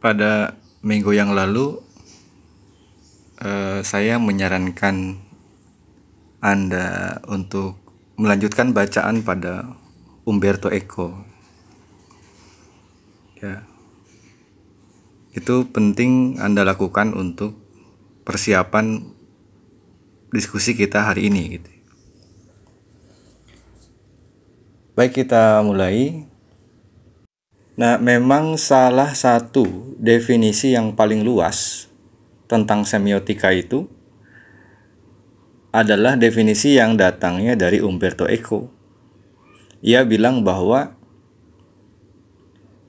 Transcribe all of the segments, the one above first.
Pada minggu yang lalu, saya menyarankan Anda untuk melanjutkan bacaan pada Umberto Eco. Ya, itu penting Anda lakukan untuk persiapan diskusi kita hari ini. Gitu. Baik, kita mulai. Nah, memang salah satu definisi yang paling luas tentang semiotika itu adalah definisi yang datangnya dari Umberto Eco. Ia bilang bahwa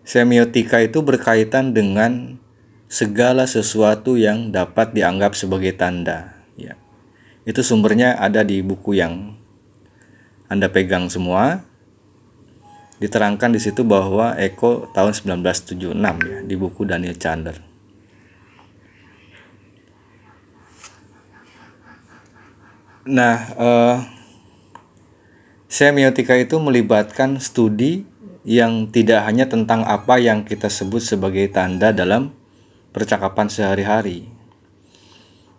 semiotika itu berkaitan dengan segala sesuatu yang dapat dianggap sebagai tanda. Ya. Itu sumbernya ada di buku yang Anda pegang semua. Diterangkan di situ bahwa Eco tahun 1976 ya, di buku Daniel Chandler. Nah, semiotika itu melibatkan studi yang tidak hanya tentang apa yang kita sebut sebagai tanda dalam percakapan sehari-hari,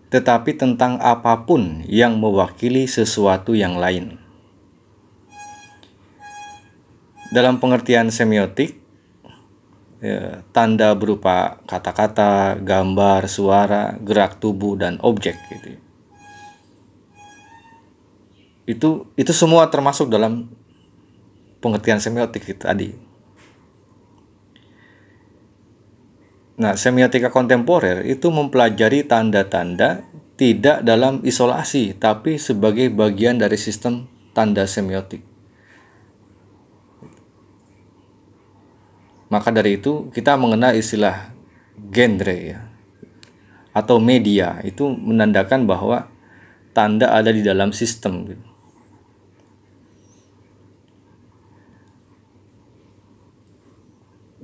tetapi tentang apapun yang mewakili sesuatu yang lain. Dalam pengertian semiotik, ya, tanda berupa kata-kata, gambar, suara, gerak tubuh, dan objek gitu. Itu semua termasuk dalam pengertian semiotik tadi. Nah, semiotika kontemporer itu mempelajari tanda-tanda tidak dalam isolasi, tapi sebagai bagian dari sistem tanda semiotik. Maka dari itu kita mengenal istilah genre ya, atau media. Itu menandakan bahwa tanda ada di dalam sistem gitu.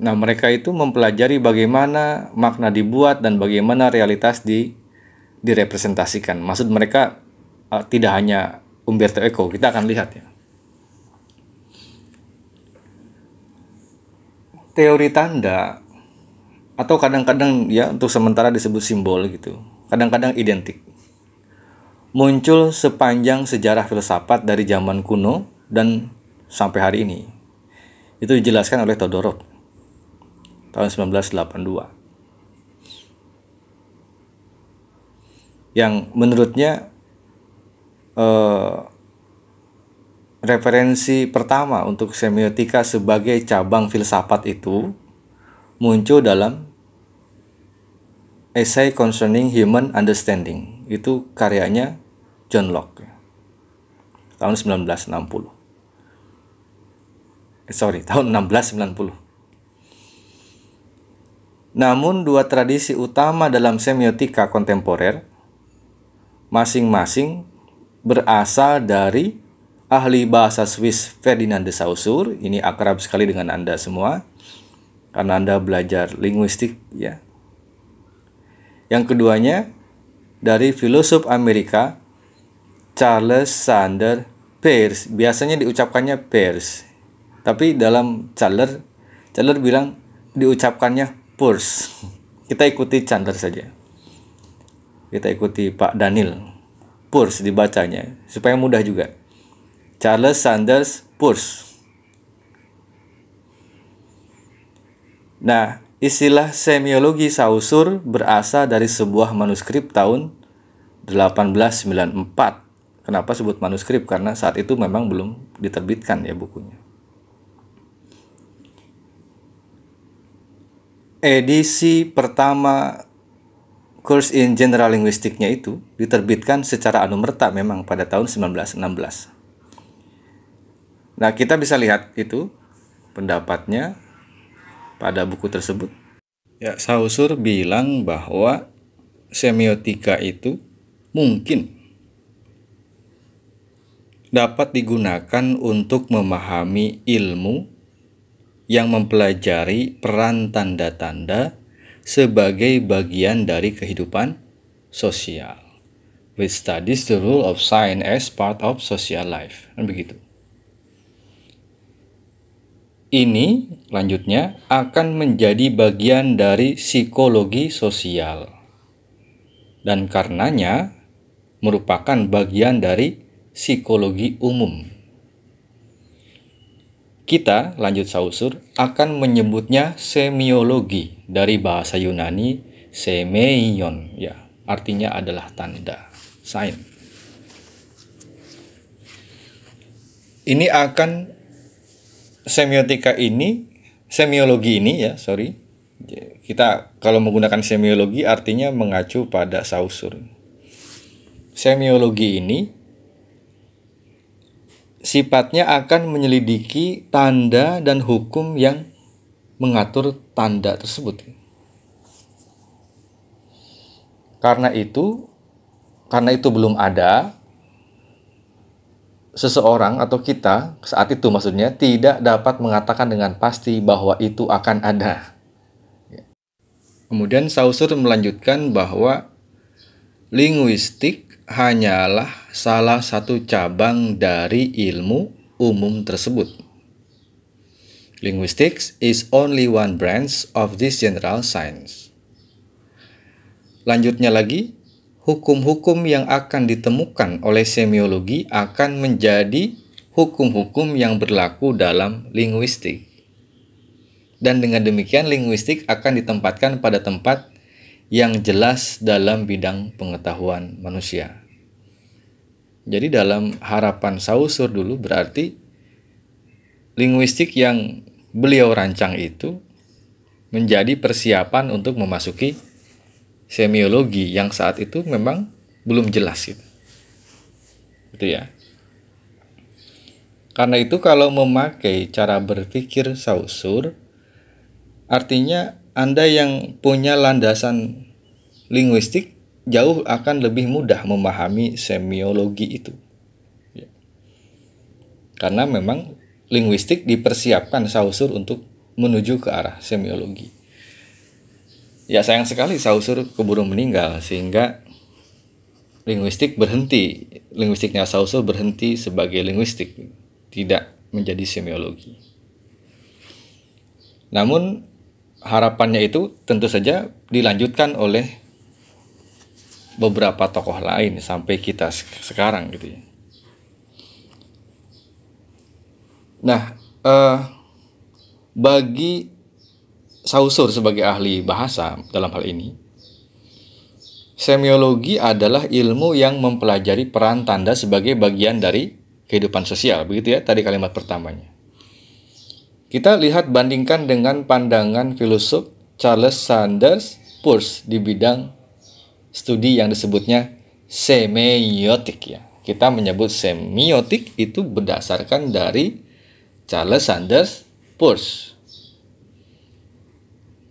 Nah, mereka itu mempelajari bagaimana makna dibuat dan bagaimana realitas direpresentasikan. Maksud mereka tidak hanya Umberto Eco, kita akan lihat ya. Teori tanda atau kadang-kadang ya untuk sementara disebut simbol gitu, kadang-kadang identik, muncul sepanjang sejarah filsafat dari zaman kuno dan sampai hari ini. Itu dijelaskan oleh Todorov tahun 1982, yang menurutnya referensi pertama untuk semiotika sebagai cabang filsafat itu muncul dalam Essay Concerning Human Understanding. Itu karyanya John Locke tahun 1960. Tahun 1690. Namun dua tradisi utama dalam semiotika kontemporer masing-masing berasal dari ahli bahasa Swiss Ferdinand de Saussure. Ini akrab sekali dengan Anda semua karena Anda belajar linguistik ya. Yang keduanya dari filosof Amerika Charles Sanders Peirce. Biasanya diucapkannya Peirce, tapi dalam Chandler bilang diucapkannya Peirce. Kita ikuti Chandler saja. Kita ikuti Pak Daniel. Peirce dibacanya supaya mudah juga. Charles Sanders Peirce. Nah, istilah semiologi Saussure berasal dari sebuah manuskrip tahun 1894. Kenapa sebut manuskrip? Karena saat itu memang belum diterbitkan ya bukunya. Edisi pertama Course in General Linguistiknya itu diterbitkan secara anumerta memang pada tahun 1916. Nah, kita bisa lihat itu pendapatnya pada buku tersebut. Ya, Saussure bilang bahwa semiotika itu mungkin dapat digunakan untuk memahami ilmu yang mempelajari peran tanda-tanda sebagai bagian dari kehidupan sosial, which studies the role of sign as part of social life. Kan begitu. ini lanjutnya akan menjadi bagian dari psikologi sosial dan karenanya merupakan bagian dari psikologi umum. Kita, lanjut Saussure, akan menyebutnya semiologi dari bahasa Yunani semeion, ya, artinya adalah tanda, sign. Ini akan semiologi ini ya, kita kalau menggunakan semiologi artinya mengacu pada Saussure. Semiologi ini sifatnya akan menyelidiki tanda dan hukum yang mengatur tanda tersebut. Karena itu belum ada seseorang atau kita saat itu maksudnya tidak dapat mengatakan dengan pasti bahwa itu akan ada. Kemudian Saussure melanjutkan bahwa linguistik hanyalah salah satu cabang dari ilmu umum tersebut. Linguistics is only one branch of this general science. Lanjutnya lagi, hukum-hukum yang akan ditemukan oleh semiologi akan menjadi hukum-hukum yang berlaku dalam linguistik. Dan dengan demikian linguistik akan ditempatkan pada tempat yang jelas dalam bidang pengetahuan manusia. Jadi dalam harapan Saussure dulu berarti linguistik yang beliau rancang itu menjadi persiapan untuk memasuki semiologi yang saat itu memang belum jelas gitu. Gitu ya. Karena itu kalau memakai cara berpikir Saussure, artinya Anda yang punya landasan linguistik jauh akan lebih mudah memahami semiologi itu. Ya. Karena memang linguistik dipersiapkan Saussure untuk menuju ke arah semiologi. Ya sayang sekali Saussure keburu meninggal sehingga linguistiknya Saussure berhenti sebagai linguistik, tidak menjadi semiologi. Namun harapannya itu tentu saja dilanjutkan oleh beberapa tokoh lain sampai kita sekarang gitu ya. Nah, bagi Saussure sebagai ahli bahasa dalam hal ini, semiologi adalah ilmu yang mempelajari peran tanda sebagai bagian dari kehidupan sosial, begitu ya tadi kalimat pertamanya. Kita lihat bandingkan dengan pandangan filosof Charles Sanders Peirce di bidang studi yang disebutnya semiotik ya. Kita menyebut semiotik itu berdasarkan dari Charles Sanders Peirce.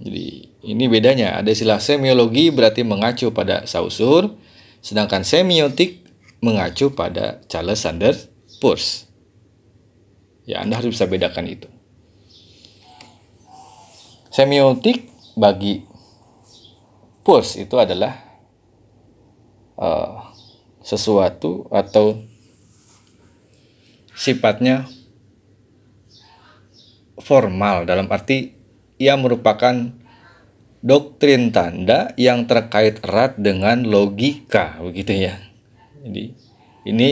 Jadi ini bedanya, ada istilah semiologi berarti mengacu pada Saussure, sedangkan semiotik mengacu pada Charles Sanders Peirce. Ya, Anda harus bisa bedakan itu. Semiotik bagi Peirce itu adalah sesuatu atau sifatnya formal, dalam arti ia merupakan doktrin tanda yang terkait erat dengan logika, begitu ya. Jadi ini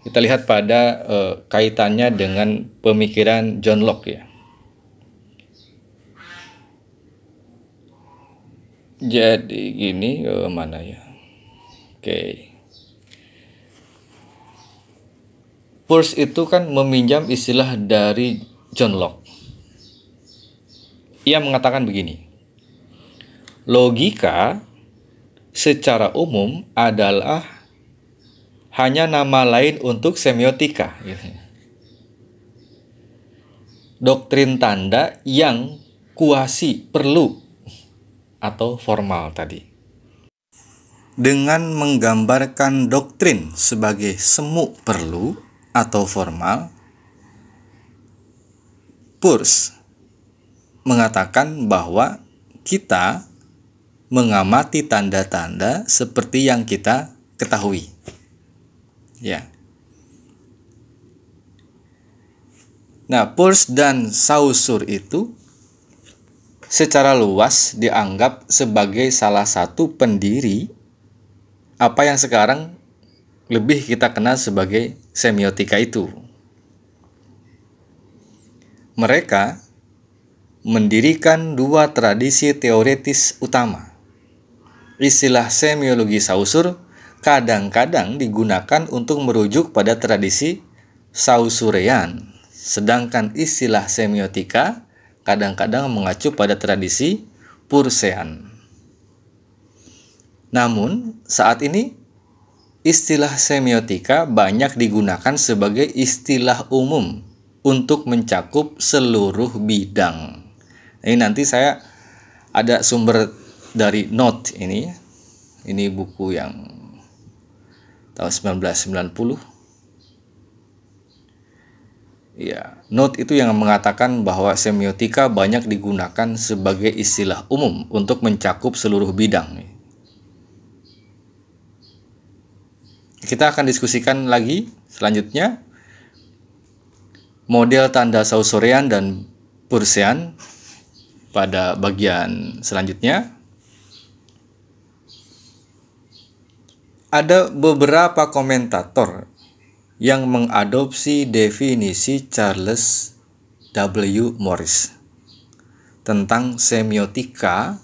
kita lihat pada kaitannya dengan pemikiran John Locke ya. Jadi gini, mana ya? Oke. Peirce itu kan meminjam istilah dari John Locke. Ia mengatakan begini, logika secara umum adalah hanya nama lain untuk semiotika. Doktrin tanda yang kuasi perlu atau formal tadi. Dengan menggambarkan doktrin sebagai semu perlu atau formal, Peirce mengatakan bahwa kita mengamati tanda-tanda seperti yang kita ketahui. Ya, Nah, Peirce dan Saussure itu secara luas dianggap sebagai salah satu pendiri apa yang sekarang lebih kita kenal sebagai semiotika itu. Mereka mendirikan dua tradisi teoretis utama. Istilah semiologi Saussure kadang-kadang digunakan untuk merujuk pada tradisi Saussurean, sedangkan istilah semiotika kadang-kadang mengacu pada tradisi Peircean. Namun, saat ini istilah semiotika banyak digunakan sebagai istilah umum untuk mencakup seluruh bidang. Ini nanti saya ada sumber dari Note ini. Ini buku yang tahun 1990. Ya, Note itu yang mengatakan bahwa semiotika banyak digunakan sebagai istilah umum untuk mencakup seluruh bidang. Kita akan diskusikan lagi selanjutnya model tanda Saussurean dan Peircean pada bagian selanjutnya. Ada beberapa komentator yang mengadopsi definisi Charles W. Morris tentang semiotika.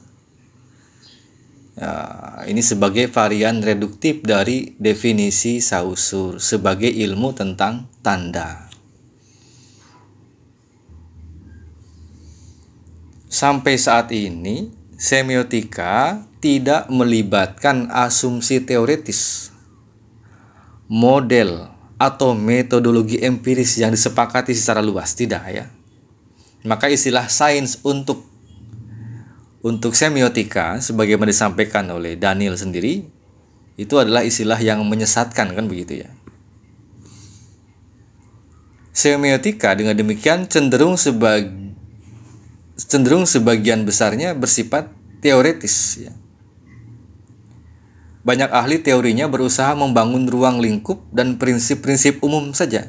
Ini sebagai varian reduktif dari definisi Saussure sebagai ilmu tentang tanda. Sampai saat ini, semiotika tidak melibatkan asumsi teoretis, model, atau metodologi empiris yang disepakati secara luas, tidak ya. Maka istilah sains untuk semiotika, sebagaimana disampaikan oleh Daniel sendiri, itu adalah istilah yang menyesatkan, kan begitu ya. Semiotika dengan demikian cenderung sebagian besarnya bersifat teoretis ya. Banyak ahli teorinya berusaha membangun ruang lingkup dan prinsip-prinsip umum saja.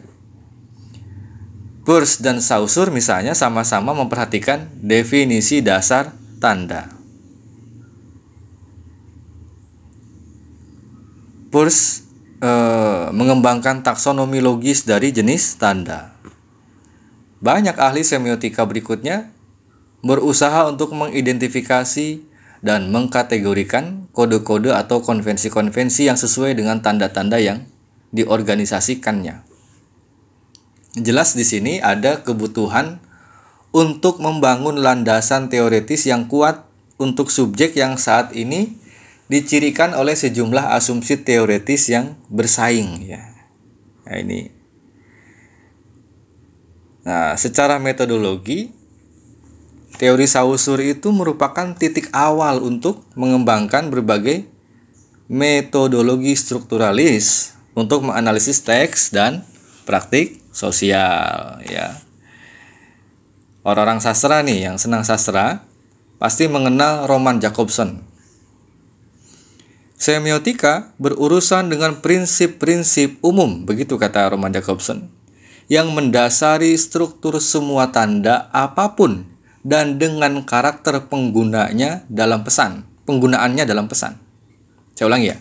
Peirce dan Saussure misalnya sama-sama memperhatikan definisi dasar tanda. Peirce mengembangkan taksonomi logis dari jenis tanda. Banyak ahli semiotika berikutnya berusaha untuk mengidentifikasi dan mengkategorikan kode-kode atau konvensi-konvensi yang sesuai dengan tanda-tanda yang diorganisasikannya. Jelas di sini ada kebutuhan untuk membangun landasan teoretis yang kuat untuk subjek yang saat ini dicirikan oleh sejumlah asumsi teoretis yang bersaing ya. Nah, secara metodologi teori Saussure itu merupakan titik awal untuk mengembangkan berbagai metodologi strukturalis untuk menganalisis teks dan praktik sosial ya. Orang-orang sastra nih yang senang sastra pasti mengenal Roman Jakobson. Semiotika berurusan dengan prinsip-prinsip umum, begitu kata Roman Jakobson, yang mendasari struktur semua tanda apapun dan dengan karakter penggunaannya dalam pesan. Saya ulangi ya.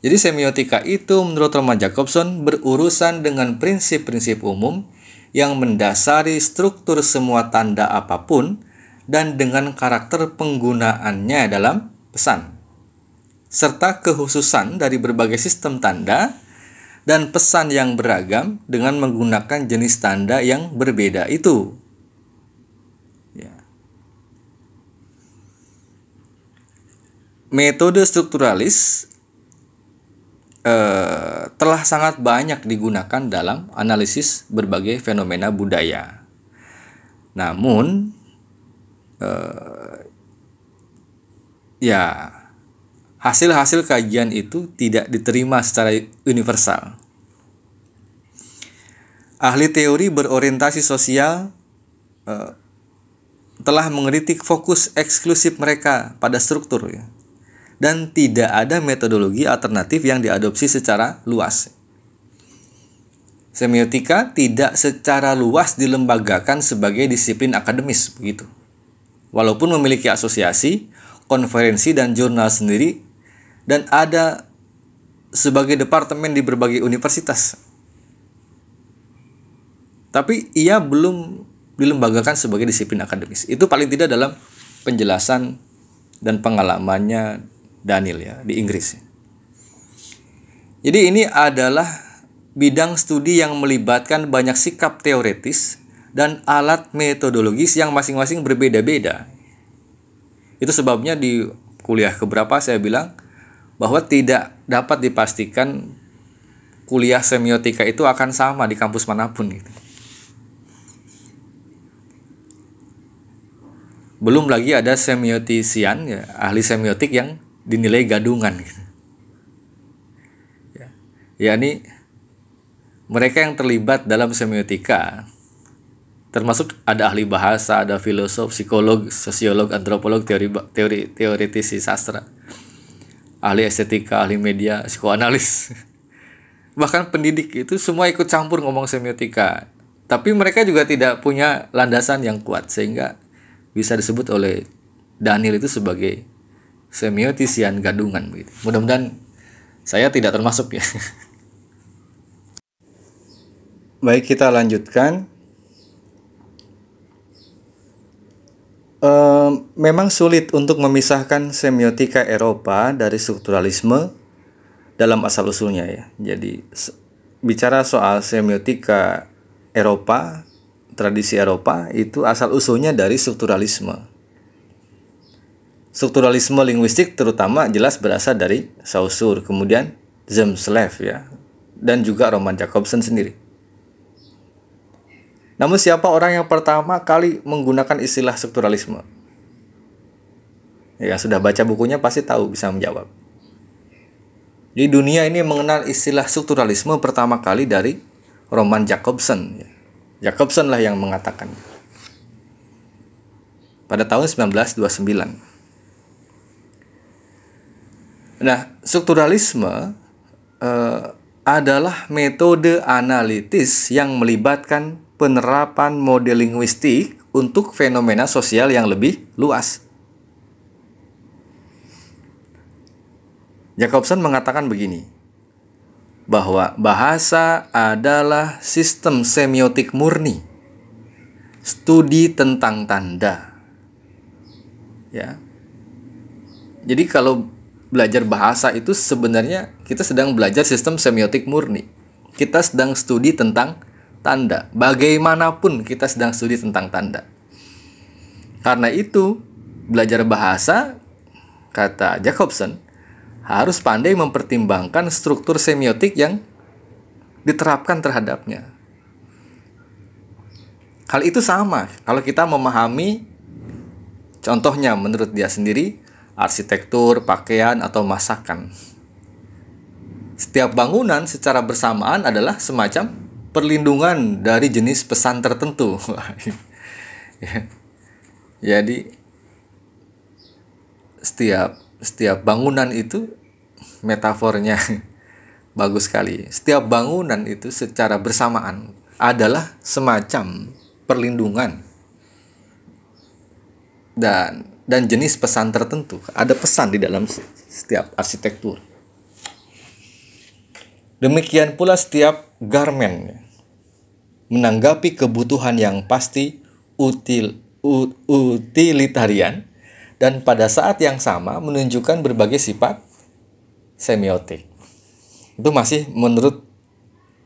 Jadi semiotika itu menurut Roman Jakobson berurusan dengan prinsip-prinsip umum yang mendasari struktur semua tanda apapun dan dengan karakter penggunaannya dalam pesan, serta kekhususan dari berbagai sistem tanda dan pesan yang beragam dengan menggunakan jenis tanda yang berbeda itu. Metode strukturalis telah sangat banyak digunakan dalam analisis berbagai fenomena budaya. Namun, hasil-hasil kajian itu tidak diterima secara universal. Ahli teori berorientasi sosial telah mengkritik fokus eksklusif mereka pada struktur ya. Dan tidak ada metodologi alternatif yang diadopsi secara luas. semiotika tidak secara luas dilembagakan sebagai disiplin akademis begitu. Walaupun memiliki asosiasi, konferensi dan jurnal sendiri dan ada sebagai departemen di berbagai universitas. Tapi ia belum dilembagakan sebagai disiplin akademis. Itu paling tidak dalam penjelasan dan pengalamannya Daniel ya di Inggris. Jadi ini adalah bidang studi yang melibatkan banyak sikap teoretis dan alat metodologis yang masing-masing berbeda-beda. Itu sebabnya di kuliah keberapa saya bilang bahwa tidak dapat dipastikan kuliah semiotika itu akan sama di kampus manapun gitu. Belum lagi ada semiotisian ya, ahli semiotik yang dinilai gadungan gitu. Yakni mereka yang terlibat dalam semiotika, termasuk ada ahli bahasa, ada filosof, psikolog, sosiolog, antropolog, teoretisi sastra, ahli estetika, ahli media, psikoanalis, bahkan pendidik itu semua ikut campur ngomong semiotika. Tapi mereka juga tidak punya landasan yang kuat sehingga bisa disebut oleh Daniel itu sebagai semiotisian gadungan begitu. Mudah-mudahan saya tidak termasuk ya. Baik, kita lanjutkan. Memang sulit untuk memisahkan semiotika Eropa dari strukturalisme dalam asal-usulnya ya. Jadi bicara soal semiotika Eropa, tradisi Eropa itu asal-usulnya dari strukturalisme. Strukturalisme linguistik terutama jelas berasal dari Saussure, kemudian Zumslev ya, dan juga Roman Jakobson sendiri. Namun siapa orang yang pertama kali menggunakan istilah strukturalisme? Ya, sudah baca bukunya pasti tahu, bisa menjawab. Di dunia ini mengenal istilah strukturalisme pertama kali dari Roman Jakobson. Jakobson lah yang mengatakan pada tahun 1929. Nah, strukturalisme adalah metode analitis yang melibatkan penerapan model linguistik untuk fenomena sosial yang lebih luas. Jakobson mengatakan begini, bahwa bahasa adalah sistem semiotik murni, studi tentang tanda. Ya. Jadi kalau belajar bahasa itu sebenarnya kita sedang belajar sistem semiotik murni. Kita sedang studi tentang tanda. Bagaimanapun kita sedang studi tentang tanda. Karena itu, belajar bahasa, kata Jakobson, harus pandai mempertimbangkan struktur semiotik yang diterapkan terhadapnya. Hal itu sama kalau kita memahami, contohnya menurut dia sendiri, arsitektur, pakaian, atau masakan. Setiap bangunan secara bersamaan adalah semacam perlindungan dari jenis pesan tertentu. Jadi setiap bangunan itu metafornya bagus sekali. Setiap bangunan itu secara bersamaan adalah semacam perlindungan dan jenis pesan tertentu. Ada pesan di dalam setiap arsitektur. Demikian pula setiap garmen menanggapi kebutuhan yang pasti utilitarian dan pada saat yang sama menunjukkan berbagai sifat semiotik. Itu masih menurut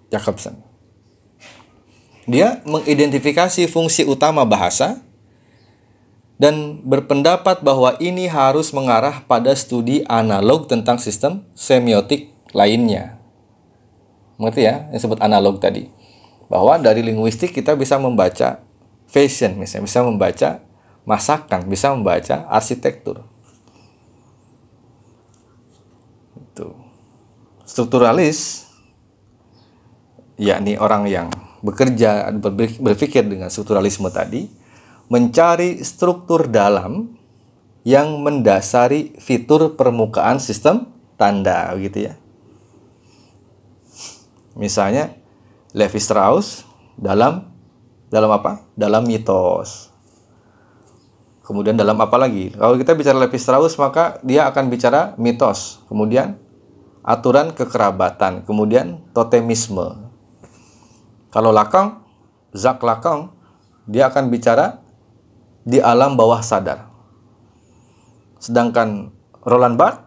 Jakobson. Dia mengidentifikasi fungsi utama bahasa dan berpendapat bahwa ini harus mengarah pada studi analog tentang sistem semiotik lainnya. Mengerti ya, yang disebut analog tadi. Bahwa dari linguistik kita bisa membaca fashion, misalnya bisa membaca masakan, bisa membaca arsitektur. Itu. Strukturalis, yakni orang yang bekerja, berpikir dengan strukturalisme tadi, mencari struktur dalam yang mendasari fitur permukaan sistem tanda, gitu ya. Misalnya, Levi Strauss dalam apa? Dalam mitos. Kemudian dalam apa lagi? Kalau kita bicara Levi Strauss, maka dia akan bicara mitos, kemudian aturan kekerabatan, kemudian totemisme. Kalau Lacan, Jacques Lacan, dia akan bicara di alam bawah sadar. Sedangkan Roland Barthes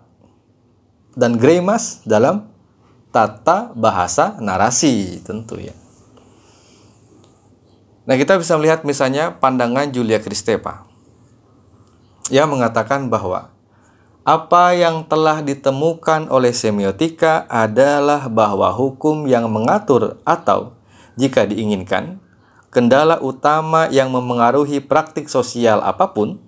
dan Greimas dalam tata bahasa narasi, tentu ya. Nah, kita bisa melihat misalnya pandangan Julia Kristeva. Ia mengatakan bahwa apa yang telah ditemukan oleh semiotika adalah bahwa hukum yang mengatur atau, jika diinginkan, kendala utama yang memengaruhi praktik sosial apapun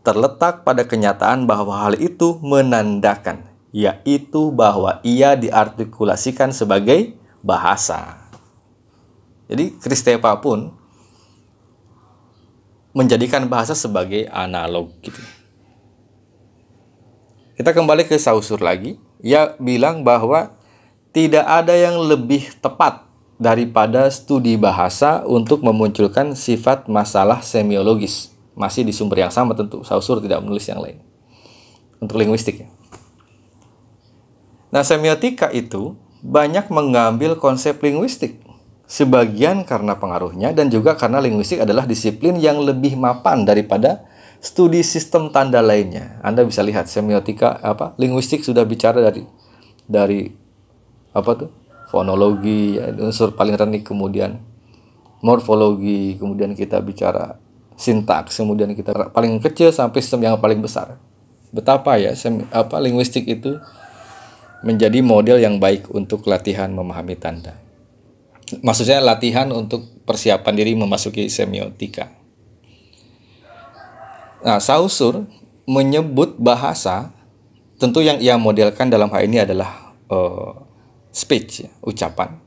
terletak pada kenyataan bahwa hal itu menandakan, yaitu bahwa ia diartikulasikan sebagai bahasa. Jadi Kristeva pun menjadikan bahasa sebagai analog gitu. Kita kembali ke Saussure lagi. Ia bilang bahwa tidak ada yang lebih tepat daripada studi bahasa untuk memunculkan sifat masalah semiologis. Masih di sumber yang sama tentu, Saussure tidak menulis yang lain. Untuk linguistik ya. Nah, semiotika itu banyak mengambil konsep linguistik. Sebagian karena pengaruhnya dan juga karena linguistik adalah disiplin yang lebih mapan daripada studi sistem tanda lainnya. Anda bisa lihat semiotika linguistik sudah bicara dari fonologi, ya, unsur paling rendah, kemudian morfologi, kemudian kita bicara sintaks, kemudian kita paling kecil sampai sistem yang paling besar. Betapa ya linguistik itu menjadi model yang baik untuk latihan memahami tanda. Maksudnya latihan untuk persiapan diri memasuki semiotika. Nah, Saussure menyebut bahasa, tentu yang ia modelkan dalam hal ini adalah speech, ya, ucapan,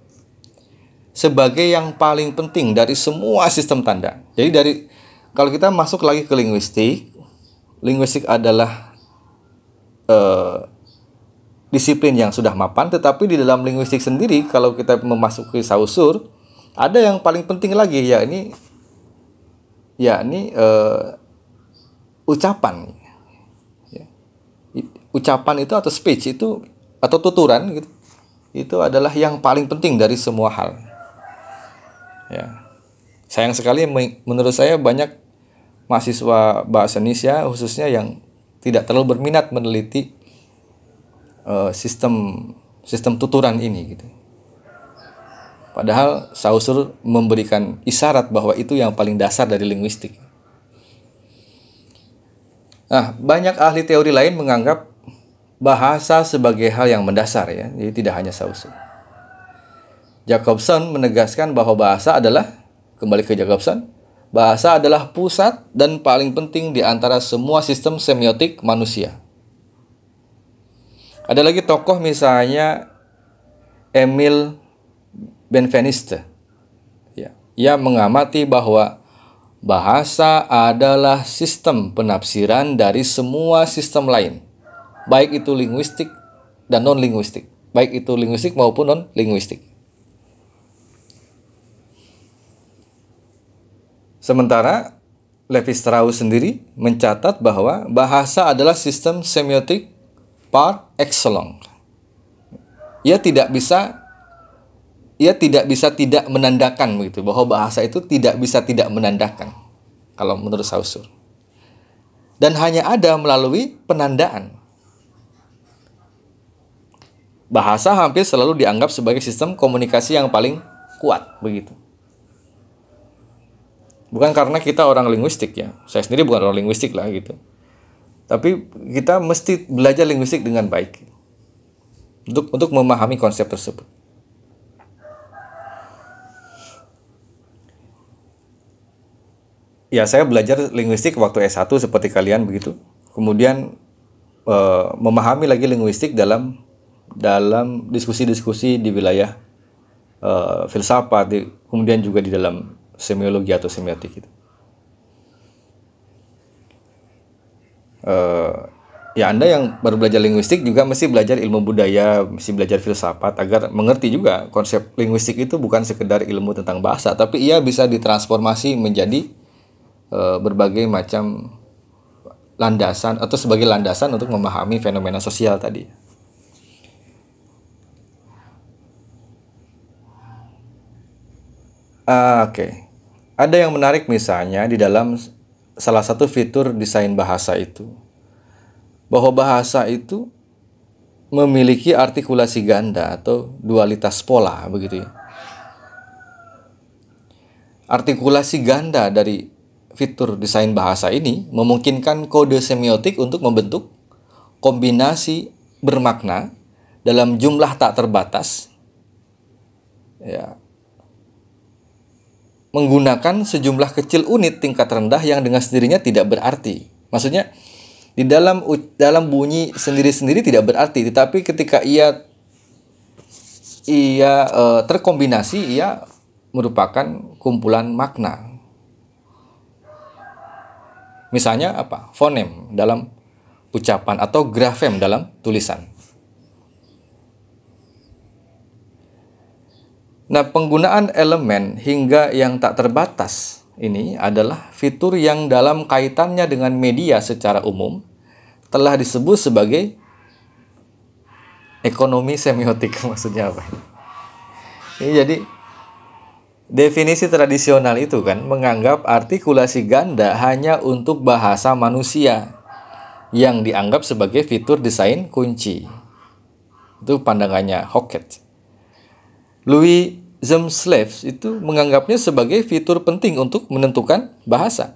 sebagai yang paling penting dari semua sistem tanda. Jadi kalau kita masuk lagi ke linguistik adalah disiplin yang sudah mapan, tetapi di dalam linguistik sendiri kalau kita memasuki Saussure ada yang paling penting lagi, yakni ucapan. Ya. Ucapan itu atau speech itu atau tuturan gitu, itu adalah yang paling penting dari semua hal. Ya. Sayang sekali menurut saya banyak mahasiswa bahasa Indonesia khususnya yang tidak terlalu berminat meneliti sistem tuturan ini gitu. Padahal Saussure memberikan isyarat bahwa itu yang paling dasar dari linguistik. Nah, banyak ahli teori lain menganggap bahasa sebagai hal yang mendasar ya. Jadi tidak hanya Saussure. Jacobson menegaskan bahwa bahasa adalah, kembali ke Jacobson, bahasa adalah pusat dan paling penting di antara semua sistem semiotik manusia. Ada lagi tokoh misalnya Emile Benveniste. Ya, ia mengamati bahwa bahasa adalah sistem penafsiran dari semua sistem lain, baik itu linguistik dan non-linguistik, baik itu linguistik maupun non-linguistik. Sementara Levi Strauss sendiri mencatat bahwa bahasa adalah sistem semiotik par excellence. Ia tidak bisa tidak menandakan begitu, bahwa bahasa itu tidak bisa tidak menandakan kalau menurut Saussure. Dan hanya ada melalui penandaan. Bahasa hampir selalu dianggap sebagai sistem komunikasi yang paling kuat begitu. Bukan karena kita orang linguistik ya. Saya sendiri bukan orang linguistik lah gitu. Tapi kita mesti belajar linguistik dengan baik untuk memahami konsep tersebut. Ya, saya belajar linguistik waktu S1 seperti kalian begitu. Kemudian memahami lagi linguistik dalam diskusi-diskusi di wilayah filsafat, kemudian juga di dalam semiologi atau semiotik itu. Ya, Anda yang baru belajar linguistik juga mesti belajar ilmu budaya, mesti belajar filsafat agar mengerti juga konsep linguistik itu bukan sekedar ilmu tentang bahasa, tapi ia bisa ditransformasi menjadi berbagai macam landasan atau sebagai landasan untuk memahami fenomena sosial tadi. Oke. Ada yang menarik misalnya di dalam salah satu fitur desain bahasa itu, bahwa bahasa itu memiliki artikulasi ganda atau dualitas pola, begitu ya. Artikulasi ganda dari fitur desain bahasa ini memungkinkan kode semiotik untuk membentuk kombinasi bermakna dalam jumlah tak terbatas, ya, menggunakan sejumlah kecil unit tingkat rendah yang dengan sendirinya tidak berarti. Maksudnya di dalam bunyi sendiri-sendiri tidak berarti, tetapi ketika ia terkombinasi, ia merupakan kumpulan makna. Misalnya apa? Fonem dalam ucapan atau grafem dalam tulisan. Nah, penggunaan elemen hingga yang tak terbatas ini adalah fitur yang dalam kaitannya dengan media secara umum telah disebut sebagai ekonomi semiotik. Maksudnya apa? Ini jadi definisi tradisional itu kan menganggap artikulasi ganda hanya untuk bahasa manusia yang dianggap sebagai fitur desain kunci. Itu pandangannya Hockett. Louis Zemslave itu menganggapnya sebagai fitur penting untuk menentukan bahasa.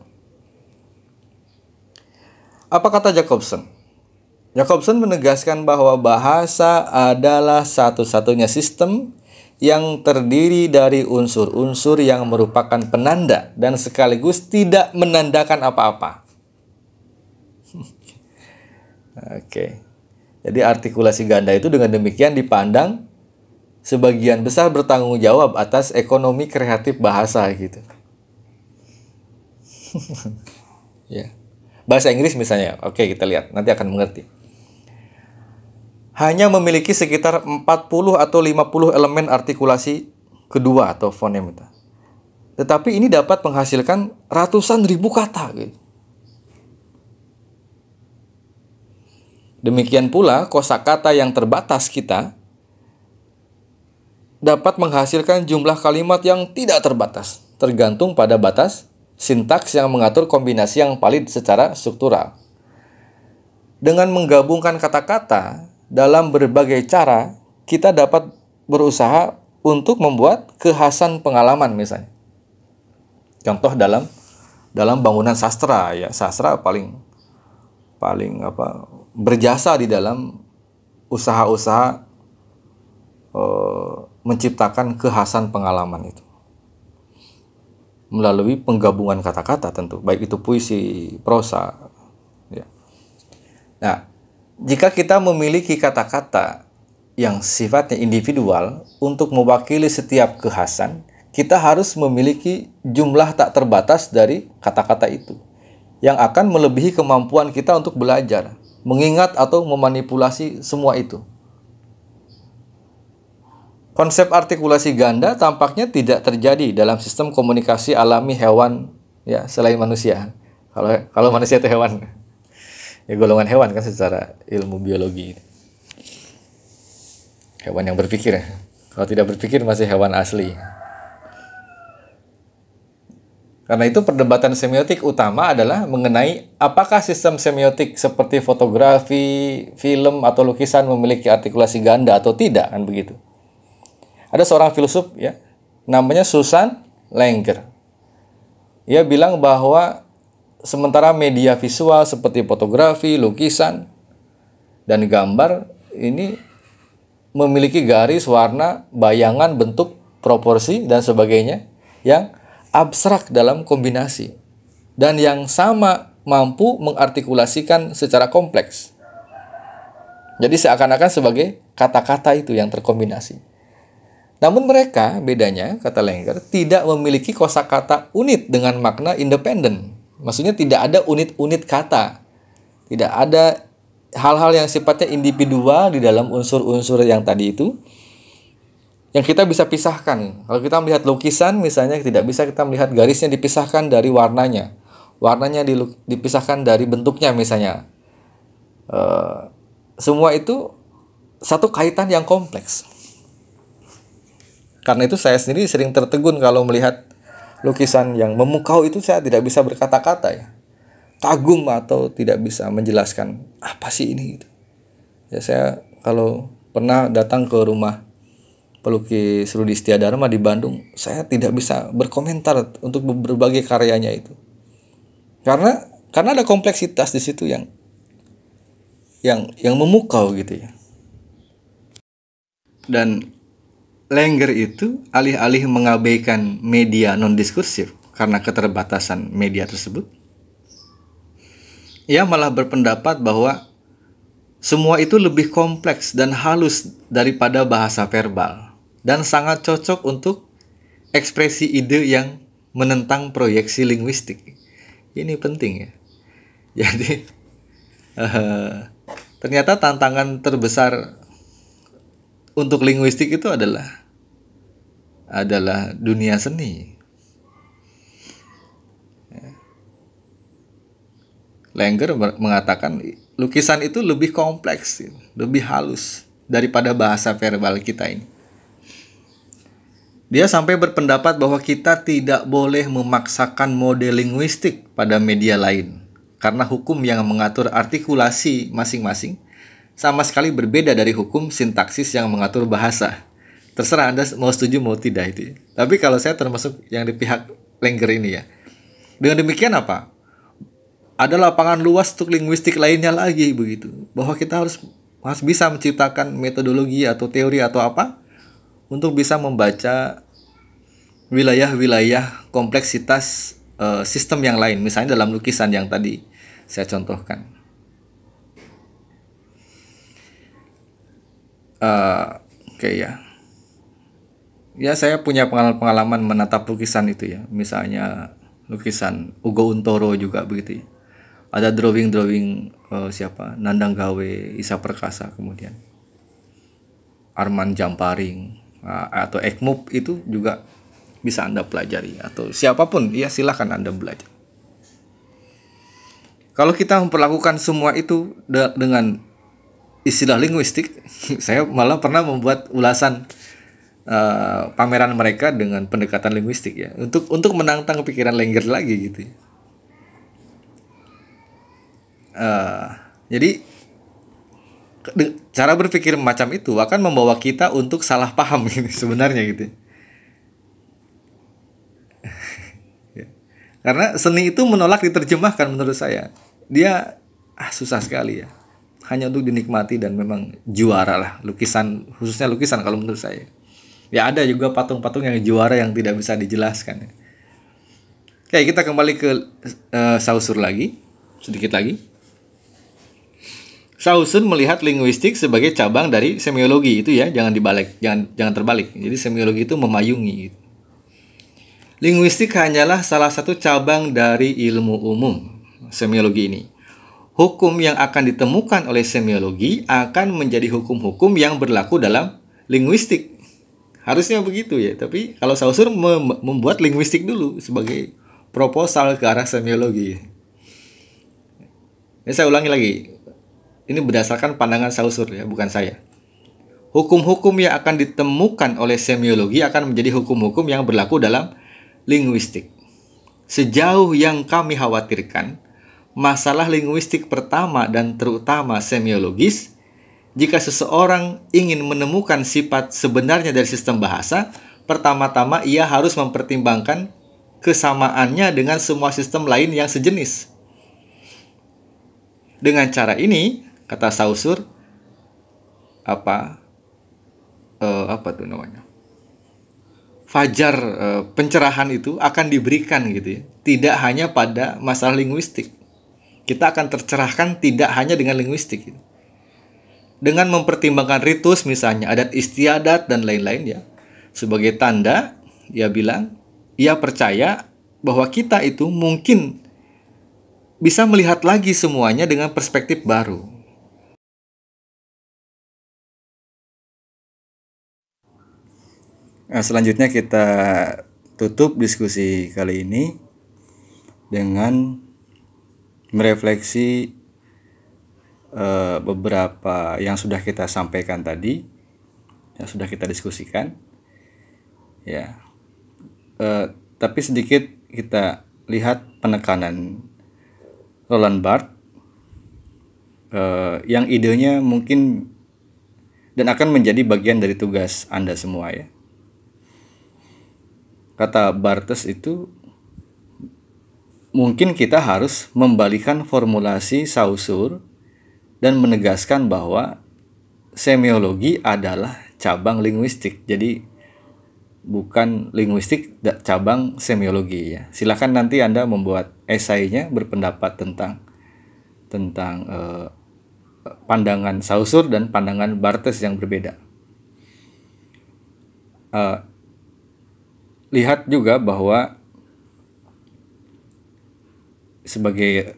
Apa kata Jacobson? Jacobson menegaskan bahwa bahasa adalah satu-satunya sistem yang terdiri dari unsur-unsur yang merupakan penanda dan sekaligus tidak menandakan apa-apa. Oke. Jadi artikulasi ganda itu dengan demikian dipandang sebagian besar bertanggung jawab atas ekonomi kreatif bahasa gitu. Ya. Bahasa Inggris misalnya, oke kita lihat, nanti akan mengerti. Hanya memiliki sekitar 40 atau 50 elemen artikulasi kedua atau fonem. Tetapi ini dapat menghasilkan ratusan ribu kata gitu. Demikian pula kosakata yang terbatas kita dapat menghasilkan jumlah kalimat yang tidak terbatas, tergantung pada batas sintaks yang mengatur kombinasi yang valid secara struktural. Dengan menggabungkan kata-kata dalam berbagai cara, kita dapat berusaha untuk membuat kekhasan pengalaman misalnya. Contoh dalam bangunan sastra ya, sastra paling berjasa di dalam usaha-usaha menciptakan kekhasan pengalaman itu melalui penggabungan kata-kata tentu, baik itu puisi, prosa ya. Nah, jika kita memiliki kata-kata yang sifatnya individual untuk mewakili setiap kekhasan, kita harus memiliki jumlah tak terbatas dari kata-kata itu yang akan melebihi kemampuan kita untuk belajar, mengingat atau memanipulasi semua itu. Konsep artikulasi ganda tampaknya tidak terjadi dalam sistem komunikasi alami hewan ya selain manusia. Kalau manusia itu hewan, ya golongan hewan kan secara ilmu biologi. Hewan yang berpikir. Kalau tidak berpikir masih hewan asli. Karena itu perdebatan semiotik utama adalah mengenai apakah sistem semiotik seperti fotografi, film atau lukisan memiliki artikulasi ganda atau tidak, kan begitu. Ada seorang filsuf ya, namanya Susan Langer. Ia bilang bahwa sementara media visual seperti fotografi, lukisan, dan gambar ini memiliki garis, warna, bayangan, bentuk, proporsi, dan sebagainya yang abstrak dalam kombinasi dan yang sama mampu mengartikulasikan secara kompleks. Jadi seakan-akan sebagai kata-kata itu yang terkombinasi. Namun mereka, bedanya, kata Langer, tidak memiliki kosakata unit dengan makna independen. Maksudnya tidak ada unit-unit kata. Tidak ada hal-hal yang sifatnya individual di dalam unsur-unsur yang tadi itu yang kita bisa pisahkan. Kalau kita melihat lukisan misalnya, tidak bisa kita melihat garisnya dipisahkan dari warnanya. Warnanya dipisahkan dari bentuknya misalnya. Semua itu satu kaitan yang kompleks. Karena itu saya sendiri sering tertegun kalau melihat lukisan yang memukau itu, saya tidak bisa berkata-kata ya. Kagum atau tidak bisa menjelaskan apa sih ini gitu. Ya, saya kalau pernah datang ke rumah pelukis Rudi Setiadarma di Bandung, saya tidak bisa berkomentar untuk berbagai karyanya itu. Karena ada kompleksitas di situ yang memukau gitu ya. Dan Langer itu alih-alih mengabaikan media non-diskursif karena keterbatasan media tersebut, ia malah berpendapat bahwa semua itu lebih kompleks dan halus daripada bahasa verbal dan sangat cocok untuk ekspresi ide yang menentang proyeksi linguistik. Ini penting ya. Jadi ternyata tantangan terbesar untuk linguistik itu adalah dunia seni. Langer mengatakan lukisan itu lebih kompleks, lebih halus daripada bahasa verbal kita ini. Dia sampai berpendapat bahwa kita tidak boleh memaksakan model linguistik pada media lain, karena hukum yang mengatur artikulasi masing-masing sama sekali berbeda dari hukum sintaksis yang mengatur bahasa. Terserah Anda mau setuju mau tidak itu. Tapi kalau saya termasuk yang di pihak Langer ini ya. Dengan demikian apa? Ada lapangan luas untuk linguistik lainnya lagi begitu. Bahwa kita harus bisa menciptakan metodologi atau teori atau apa untuk bisa membaca wilayah-wilayah kompleksitas sistem yang lain. Misalnya dalam lukisan yang tadi saya contohkan. Oke ya. Ya, saya punya pengalaman menatap lukisan itu ya. Misalnya lukisan Ugo Untoro juga begitu ya. Ada drawing siapa? Nandang Gawe, Isa Perkasa, kemudian Arman Jamparing atau Ekmup, itu juga bisa Anda pelajari, atau siapapun ya, silahkan Anda belajar. Kalau kita memperlakukan semua itu dengan istilah linguistik, saya malah pernah membuat ulasan pameran mereka dengan pendekatan linguistik ya, untuk menantang pikiran Langer lagi gitu. Jadi cara berpikir macam itu akan membawa kita untuk salah paham gitu, sebenarnya gitu. Karena seni itu menolak diterjemahkan menurut saya. Dia susah sekali ya. Hanya untuk dinikmati, dan memang juara lah lukisan, khususnya lukisan kalau menurut saya. Ya, ada juga patung-patung yang juara yang tidak bisa dijelaskan. Oke, kita kembali ke Saussure lagi, sedikit lagi. Saussure melihat linguistik sebagai cabang dari semiologi itu ya, jangan terbalik. Jadi semiologi itu memayungi gitu. Linguistik hanyalah salah satu cabang dari ilmu umum semiologi ini. Hukum yang akan ditemukan oleh semiologi akan menjadi hukum-hukum yang berlaku dalam linguistik. Harusnya begitu ya, tapi kalau Saussure membuat linguistik dulu sebagai proposal ke arah semiologi. Ini saya ulangi lagi. Ini berdasarkan pandangan Saussure ya, bukan saya. Hukum-hukum yang akan ditemukan oleh semiologi akan menjadi hukum-hukum yang berlaku dalam linguistik. Sejauh yang kami khawatirkan, masalah linguistik pertama dan terutama semiologis, jika seseorang ingin menemukan sifat sebenarnya dari sistem bahasa, pertama-tama ia harus mempertimbangkan kesamaannya dengan semua sistem lain yang sejenis. Dengan cara ini, kata Saussure, fajar pencerahan itu akan diberikan gitu ya. Tidak hanya pada masalah linguistik. Kita akan tercerahkan tidak hanya dengan linguistik gitu. Dengan mempertimbangkan ritus misalnya adat istiadat dan lain-lain ya. Sebagai tanda, ia bilang, ia percaya bahwa kita itu mungkin bisa melihat lagi semuanya dengan perspektif baru. Nah, selanjutnya kita tutup diskusi kali ini dengan merefleksi beberapa yang sudah kita sampaikan tadi, yang sudah kita diskusikan, ya. Tapi sedikit kita lihat penekanan Roland Barthes yang idenya mungkin dan akan menjadi bagian dari tugas Anda semua, ya. Kata Barthes itu, mungkin kita harus membalikan formulasi Saussure dan menegaskan bahwa semiologi adalah cabang linguistik. Jadi bukan linguistik cabang semiologi, ya. Silakan nanti Anda membuat esainya berpendapat tentang pandangan Saussure dan pandangan Barthes yang berbeda. Lihat juga bahwa sebagai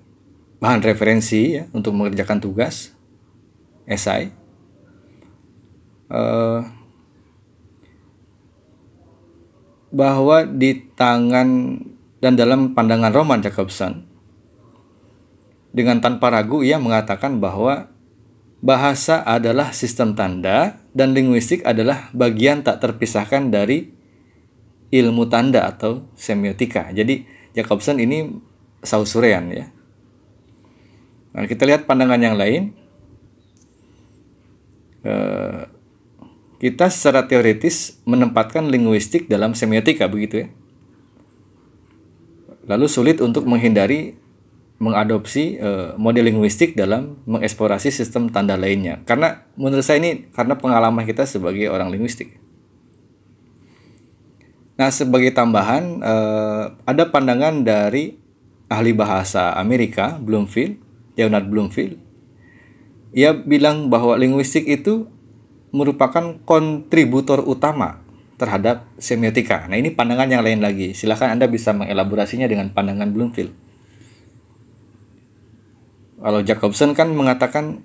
bahan referensi, ya, untuk mengerjakan tugas esai, bahwa di tangan dan dalam pandangan Roman Jakobson, dengan tanpa ragu ia mengatakan bahwa bahasa adalah sistem tanda dan linguistik adalah bagian tak terpisahkan dari ilmu tanda atau semiotika. Jadi Jakobson ini Saussurean, ya. Nah, kita lihat pandangan yang lain. Kita secara teoritis menempatkan linguistik dalam semiotika, begitu, ya. Lalu sulit untuk menghindari mengadopsi model linguistik dalam mengeksplorasi sistem tanda lainnya. Karena menurut saya ini karena pengalaman kita sebagai orang linguistik. Nah, sebagai tambahan, ada pandangan dari ahli bahasa Amerika, Leonard Bloomfield. Ia bilang bahwa linguistik itu merupakan kontributor utama terhadap semiotika. Nah, ini pandangan yang lain lagi. Silakan Anda bisa mengelaborasinya dengan pandangan Bloomfield. Kalau Jakobson kan mengatakan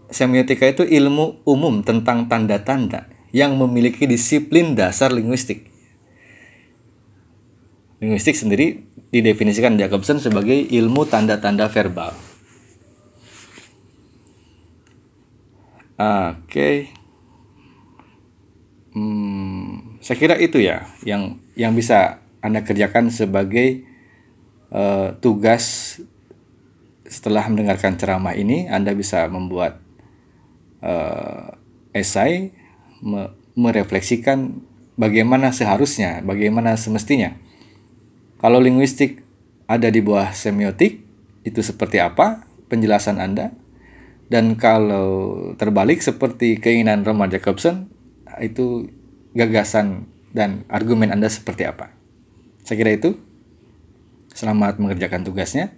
semiotika itu ilmu umum tentang tanda-tanda yang memiliki disiplin dasar linguistik. Linguistik sendiri didefinisikan Jakobson sebagai ilmu tanda-tanda verbal. Oke. Saya kira itu, ya, yang bisa Anda kerjakan sebagai tugas setelah mendengarkan ceramah ini. Anda bisa membuat esai merefleksikan bagaimana seharusnya, bagaimana semestinya. Kalau linguistik ada di bawah semiotik, itu seperti apa penjelasan Anda? Dan kalau terbalik seperti keinginan Roman Jakobson, itu gagasan dan argumen Anda seperti apa? Saya kira itu. Selamat mengerjakan tugasnya.